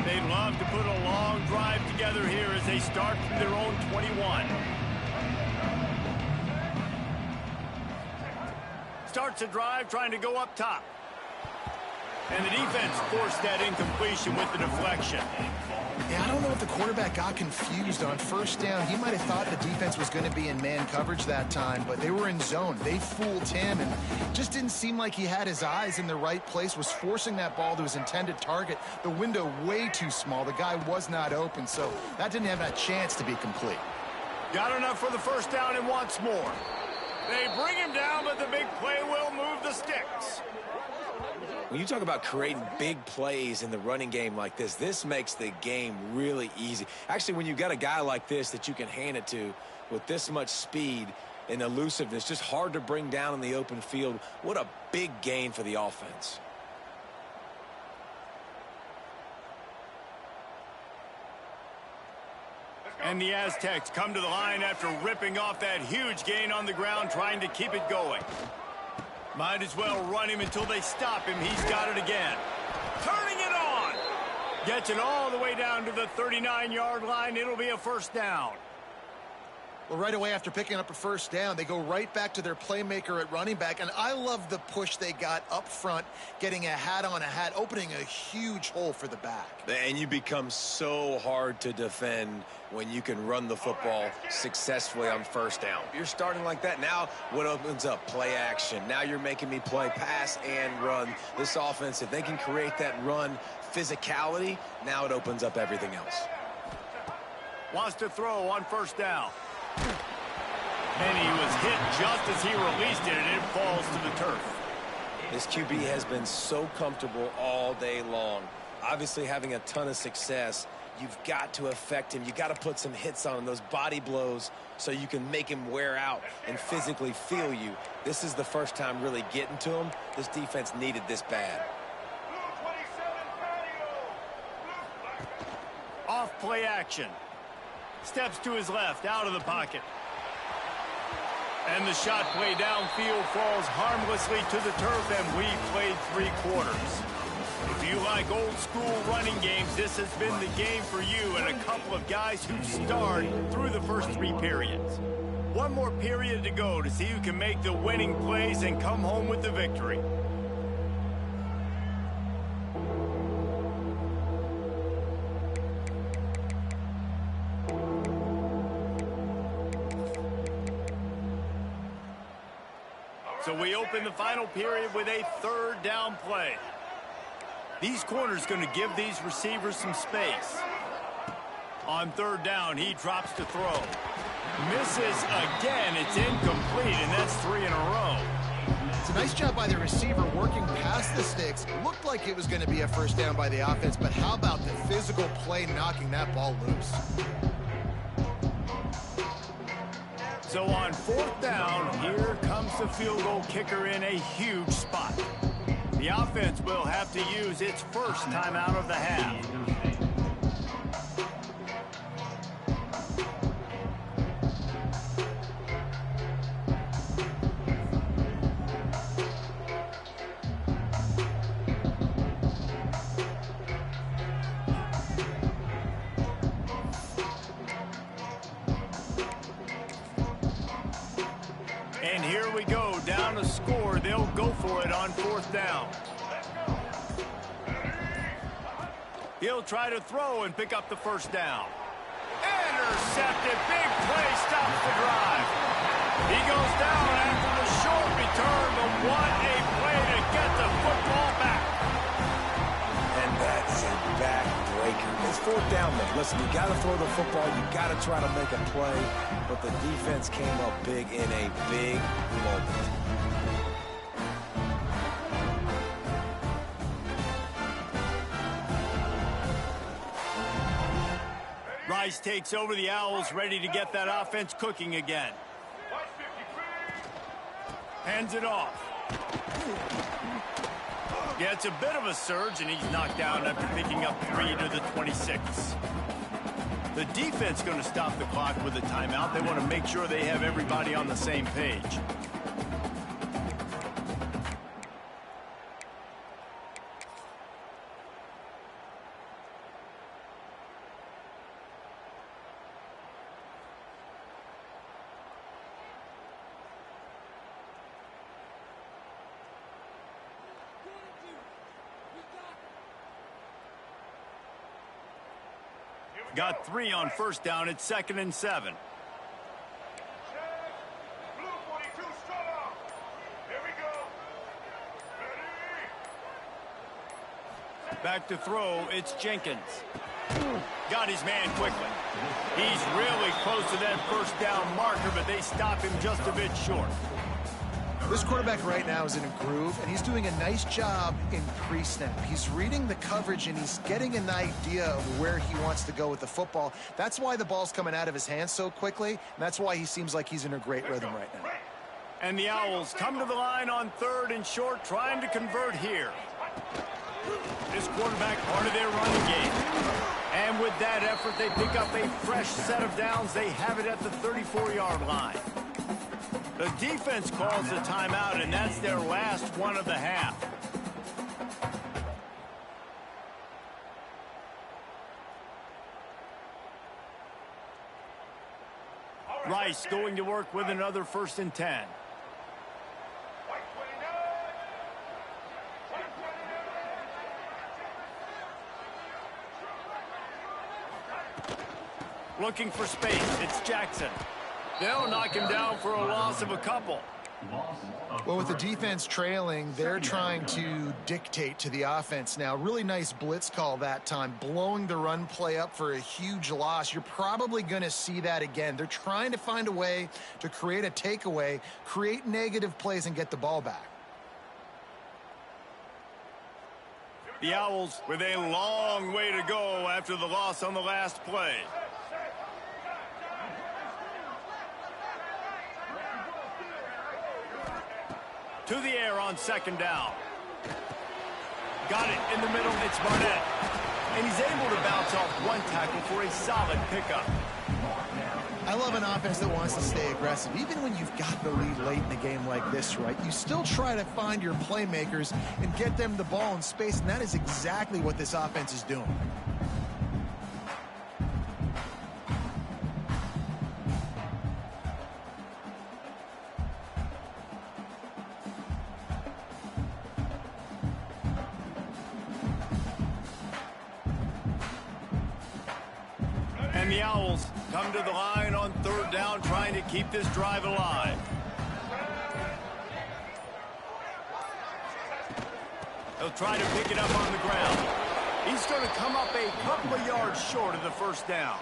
They'd love to put a long drive together here as they start from their own 21. Starts a drive trying to go up top. And the defense forced that incompletion with the deflection. Yeah, I don't know if the quarterback got confused on first down. He might have thought the defense was going to be in man coverage that time, but they were in zone. They fooled him and just didn't seem like he had his eyes in the right place, was forcing that ball to his intended target. The window way too small. The guy was not open, so that didn't have that chance to be complete. Got enough for the first down and wants more. They bring him down, but the big play will move the sticks. When you talk about creating big plays in the running game like this makes the game really easy. Actually, when you've got a guy like this that you can hand it to with this much speed and elusiveness, just hard to bring down in the open field, what a big gain for the offense. And the Aztecs come to the line after ripping off that huge gain on the ground, trying to keep it going. Might as well run him until they stop him. He's got it again. Turning it on. Gets it all the way down to the 39-yard line. It'll be a first down. Well, right away after picking up a first down, they go right back to their playmaker at running back. And I love the push they got up front, getting a hat on a hat, opening a huge hole for the back. And you become so hard to defend when you can run the football successfully on first down. You're starting like that. Now what opens up? Play action. Now you're making me play pass and run. This offense, if they can create that run physicality, now it opens up everything else. Wants to throw on first down. And he was hit just as he released it, and it falls to the turf. This QB has been so comfortable all day long. Obviously having a ton of success. You've got to affect him. You've got to put some hits on him, those body blows, so you can make him wear out and physically feel you. This is the first time really getting to him. This defense needed this bad. Off play action. Steps to his left, out of the pocket. And the shot play downfield falls harmlessly to the turf, and we played 3 quarters. If you like old school running games, this has been the game for you and a couple of guys who starred through the first 3 periods. One more period to go to see who can make the winning plays and come home with the victory. So we open the final period with a 3rd down play. These corners going to give these receivers some space. On 3rd down, he drops to throw. Misses again. It's incomplete, and that's 3 in a row. It's a nice job by the receiver working past the sticks. It looked like it was going to be a first down by the offense, but how about the physical play knocking that ball loose? So on 4th down, here comes puts the field goal kicker in a huge spot. The offense will have to use its first timeout of the half. And here we go, down a score. They'll go for it on 4th down. He'll try to throw and pick up the first down. Intercepted, big play, stops the drive. He goes down after the short return, but what a play to get the football back. And that's a backbreaker. It's 4th down, though. Listen, you got to throw the football. You got to try to make a play. But the defense came up big in a big moment. Rice takes over. The Owls ready to get that offense cooking again. Hands it off. Gets a bit of a surge, and he's knocked down after picking up 3 to the 26. The defense going to stop the clock with a timeout. They want to make sure they have everybody on the same page. Got 3 on 1st down. It's 2nd and 7. Blue 42 strong. Here we go. Ready. Back to throw. It's Jenkins. Got his man quickly. He's really close to that 1st down marker, but they stop him just a bit short. This quarterback right now is in a groove, and he's doing a nice job in pre-snap. He's reading the coverage, and he's getting an idea of where he wants to go with the football. That's why the ball's coming out of his hands so quickly, and that's why he seems like he's in a great rhythm right now. And the Owls come to the line on 3rd and short, trying to convert here. This quarterback part of their running game. And with that effort, they pick up a fresh set of downs. They have it at the 34-yard line. The defense calls a timeout, and that's their last one of the half. Rice going to work with another 1st and 10. Looking for space. It's Jackson. They'll knock him down for a loss of a couple. Well, with the defense trailing, they're trying to dictate to the offense now. Really nice blitz call that time, blowing the run play up for a huge loss. You're probably going to see that again. They're trying to find a way to create a takeaway, create negative plays, and get the ball back. The Owls with a long way to go after the loss on the last play. To the air on 2nd down. Got it in the middle. It's Barnett. And he's able to bounce off one tackle for a solid pickup. I love an offense that wants to stay aggressive. Even when you've got the lead late in a game like this, right, you still try to find your playmakers and get them the ball in space, and that is exactly what this offense is doing. And the Owls come to the line on 3rd down, trying to keep this drive alive. He'll try to pick it up on the ground. He's going to come up a couple of yards short of the 1st down.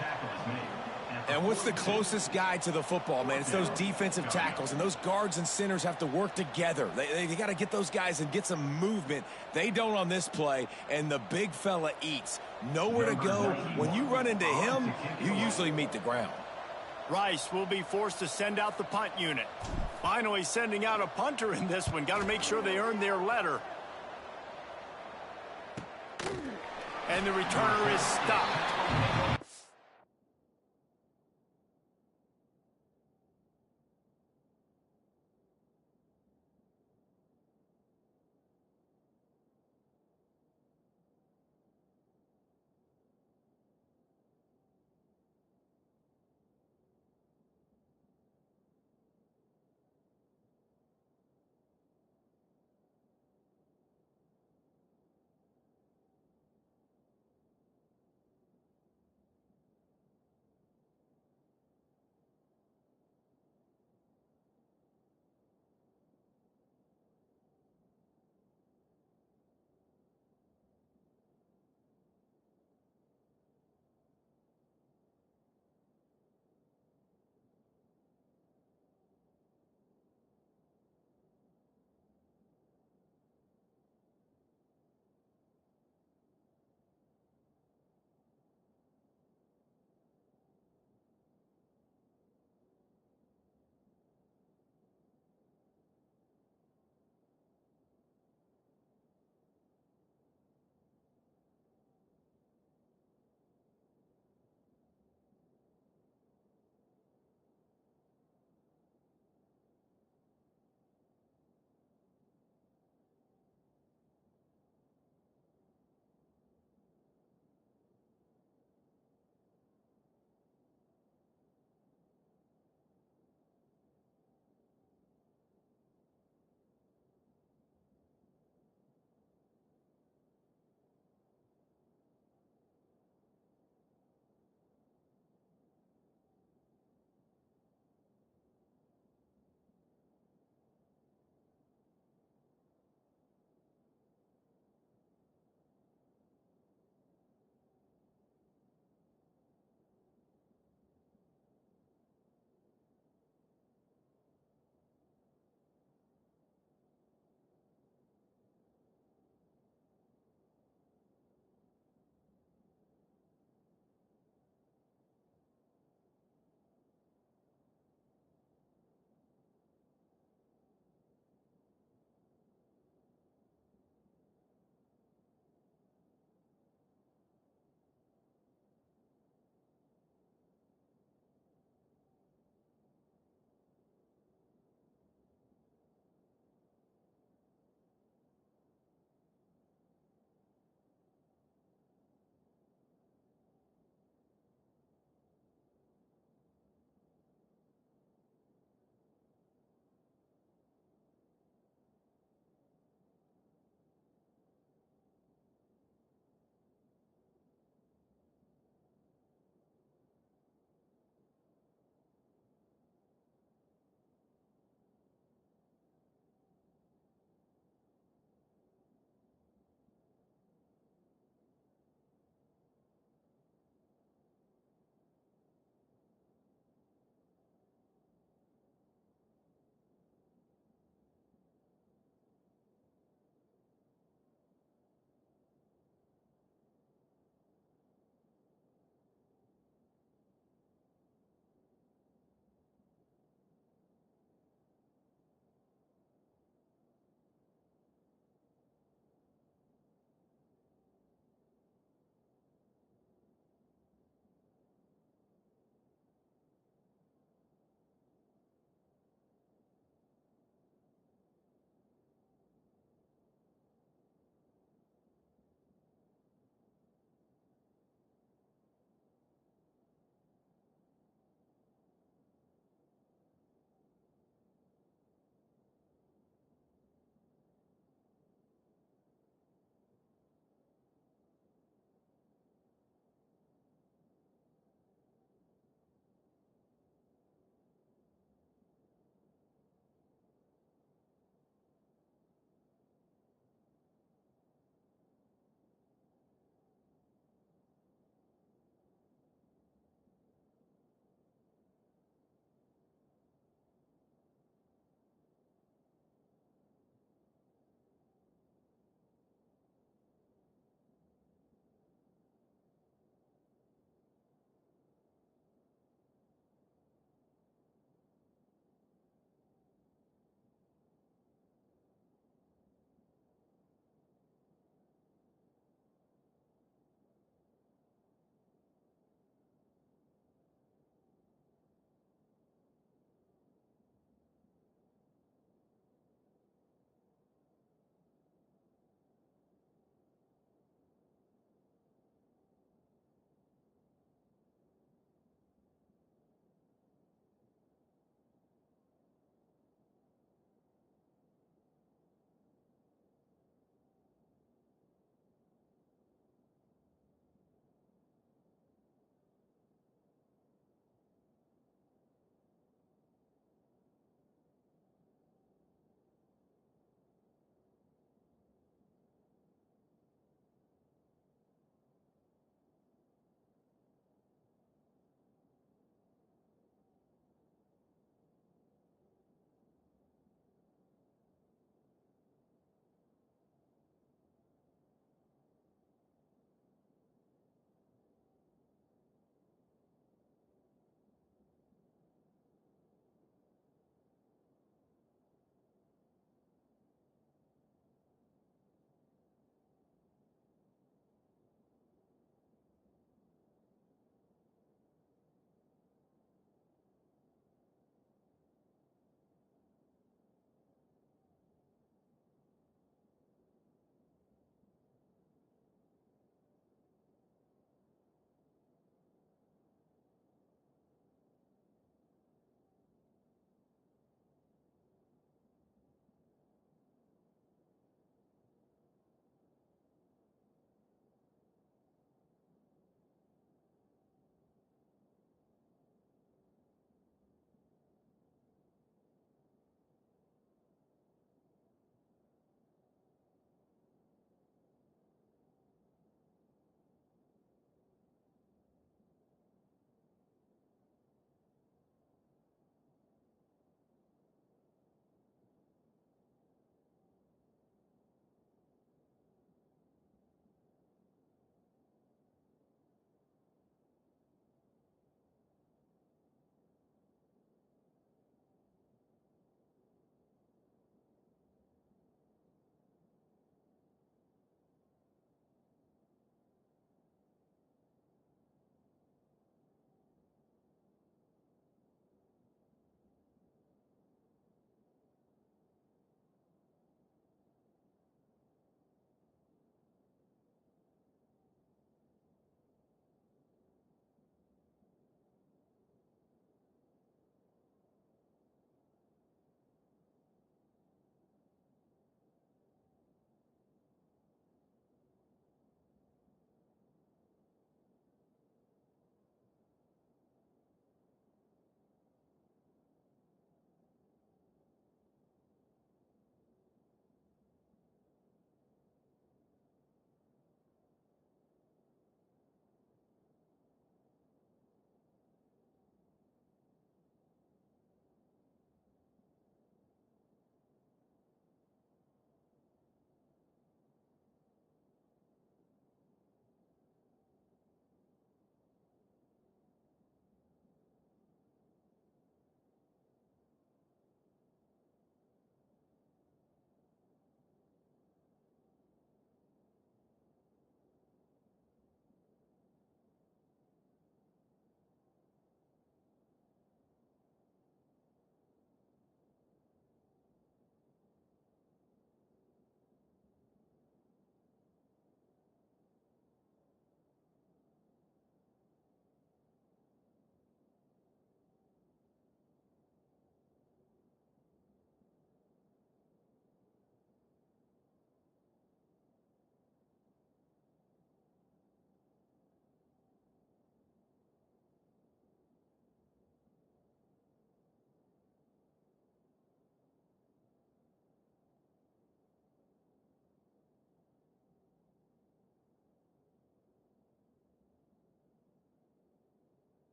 And what's the closest guy to the football, man? It's those defensive tackles, and those guards and centers have to work together. They got to get those guys and get some movement. They don't on this play, and the big fella eats. Nowhere to go. When you run into him, you usually meet the ground. Rice will be forced to send out the punt unit. Finally sending out a punter in this one. Got to make sure they earn their letter. And the returner is stopped.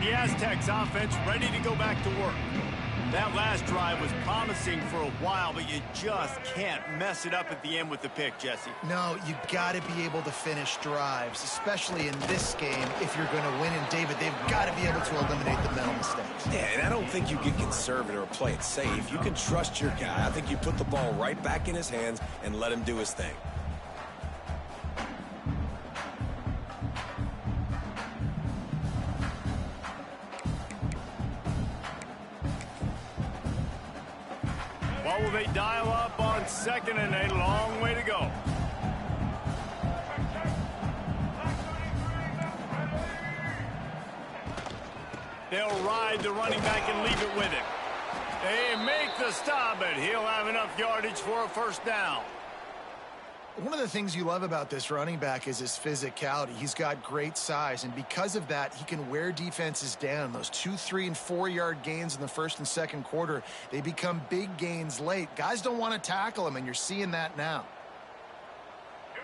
The Aztecs offense ready to go back to work. That last drive was promising for a while, but you just can't mess it up at the end with the pick, Jesse. No, you got to be able to finish drives, especially in this game if you're going to win. And, David, they've got to be able to eliminate the mental mistakes. Yeah, and I don't think you get conservative or play it safe. You can trust your guy. I think you put the ball right back in his hands and let him do his thing. What will they dial up on second and a long way to go? They'll ride the running back and leave it with him. They make the stop, but he'll have enough yardage for a first down. One of the things you love about this running back is his physicality. He's got great size, and because of that, he can wear defenses down. Those 2, 3, and 4-yard gains in the first and second quarter, they become big gains late. Guys don't want to tackle him, and you're seeing that now.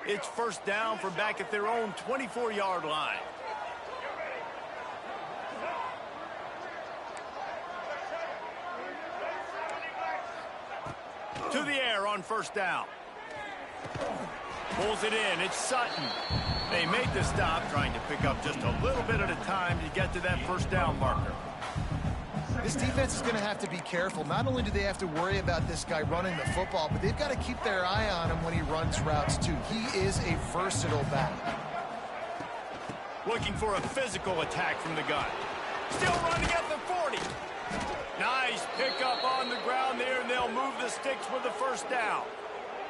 It's first down from back at their own 24-yard line. To the air on first down. Pulls it in. It's Sutton. They make the stop, trying to pick up just a little bit at a time to get to that first down marker. This defense is going to have to be careful. Not only do they have to worry about this guy running the football, but they've got to keep their eye on him when he runs routes too. He is a versatile back. Looking for a physical attack from the gun. Still running at the 40. Nice pickup on the ground there, and they'll move the sticks with the first down.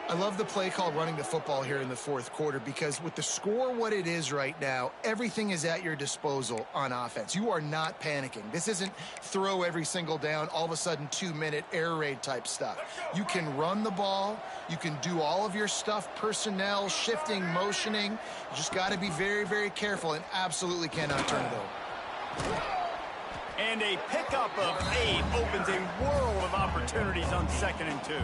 I love the play call running the football here in the fourth quarter because with the score what it is right now, everything is at your disposal on offense. You are not panicking. This isn't throw every single down, all of a sudden 2-minute air raid type stuff. You can run the ball. You can do all of your stuff, personnel, shifting, motioning. You just got to be very, very careful and absolutely cannot turn it over. And a pickup of 8 opens a world of opportunities on 2nd and 2.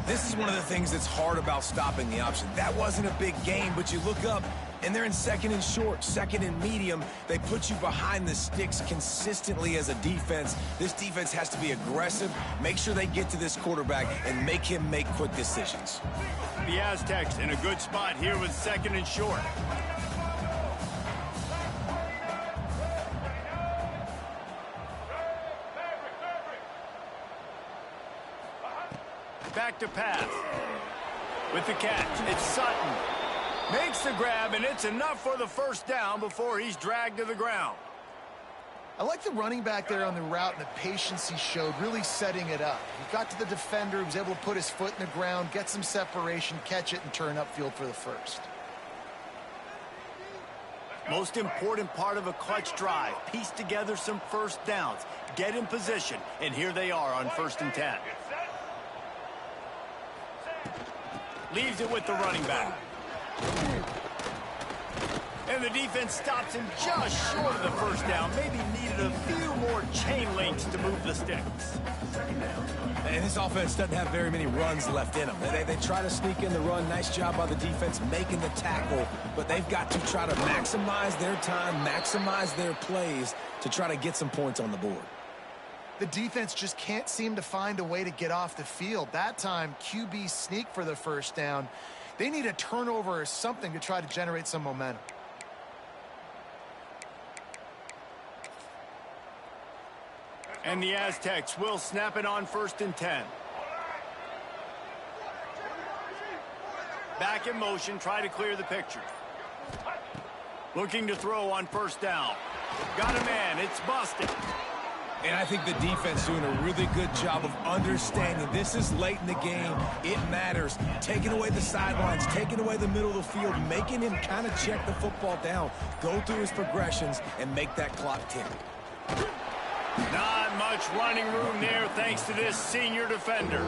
This is one of the things that's hard about stopping the option. That wasn't a big game, but you look up, and they're in 2nd and short, 2nd and medium. They put you behind the sticks consistently as a defense. This defense has to be aggressive, make sure they get to this quarterback, and make him make quick decisions. The Aztecs in a good spot here with 2nd and short. Back to pass. With the catch, it's Sutton. Makes the grab, and it's enough for the first down before he's dragged to the ground. I like the running back there on the route and the patience he showed, really setting it up. He got to the defender, he was able to put his foot in the ground, get some separation, catch it, and turn upfield for the first. Most important part of a clutch drive, piece together some first downs, get in position, and here they are on 1st and 10. Leaves it with the running back. And the defense stops him just short of the first down. Maybe needed a few more chain links to move the sticks. And this offense doesn't have very many runs left in them. They try to sneak in the run. Nice job by the defense making the tackle. But they've got to try to maximize their time, maximize their plays to try to get some points on the board. The defense just can't seem to find a way to get off the field. That time, QB sneak for the first down. They need a turnover or something to try to generate some momentum. And the Aztecs will snap it on 1st and 10. Back in motion, try to clear the picture. Looking to throw on first down. Got a man, it's busted. And I think the defense doing a really good job of understanding this is late in the game. It matters. Taking away the sidelines, taking away the middle of the field, making him kind of check the football down, go through his progressions, and make that clock tick. Not much running room there thanks to this senior defender.